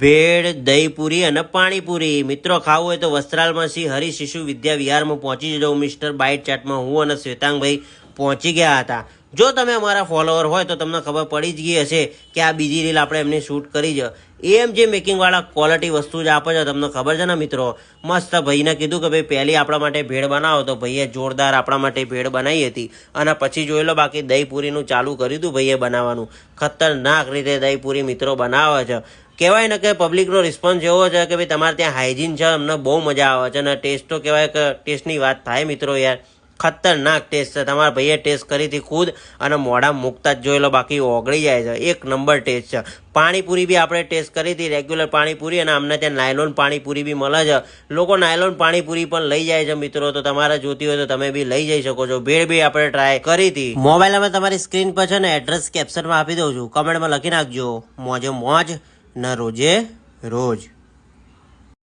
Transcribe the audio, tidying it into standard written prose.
ભેળ, દહીંપુરી અને પાણીપુરી. મિત્રો ખાવું હોય તો વસ્ત્રાલમાં શ્રી હરિ શિશુ વિદ્યા વિહારમાં પહોંચી જજો. મિસ્ટર બાઇટ ચાટમાં હું અને શ્વેતાંગભાઈ પહોંચી ગયા હતા. જો તમે અમારા ફોલોવર હોય તો તમને ખબર પડી જ ગઈ હશે કે આ બીજી રીલ આપણે એમની શૂટ કરી છે. એમ જે મેકિંગવાળા ક્વોલિટી વસ્તુ જ આપે છે, તમને ખબર છે ને મિત્રો. મસ્ત ભાઈને કીધું કે ભાઈ પહેલી આપણા માટે ભેળ બનાવો, તો ભાઈએ જોરદાર આપણા માટે ભેળ બનાવી હતી. અને પછી જોઈ લો બાકી દહીંપુરીનું ચાલુ કર્યું હતું ભાઈએ બનાવવાનું. ખતરનાક રીતે દહીંપુરી મિત્રો બનાવે છે. કહેવાય ને કે પબ્લિકનો રિસ્પોન્સ એવો છે કે ભાઈ તમારે ત્યાં હાઇજીન છે, અમને બહુ મજા આવે છે. અને ટેસ્ટ તો કહેવાય કે ટેસ્ટની વાત થાય મિત્રો યાર, ખતરનાક ટેસ્ટ છે. તમારા ભાઈએ ટેસ્ટ કરી હતી ખુદ અને મોઢા મૂકતા જ જોઈ લો બાકી ઓગળી જાય છે. એક નંબર ટેસ્ટ છે. પાણીપુરી બી આપણે ટેસ્ટ કરી હતી, રેગ્યુલર પાણીપુરી, અને અમને ત્યાં નાયલોન પાણીપુરી બી મળે છે. લોકો નાયલોન પાણીપુરી પણ લઈ જાય છે મિત્રો, તો તમારે જોતી હોય તો તમે બી લઈ જઈ શકો છો. ભેળ બી આપણે ટ્રાય કરી હતી. મોબાઈલમાં તમારી સ્ક્રીન પર છે ને એડ્રેસ કેપ્શનમાં આપી દઉં છું, કમેન્ટમાં લખી નાખજો. મોજે મોજ ને રોજે રોજ.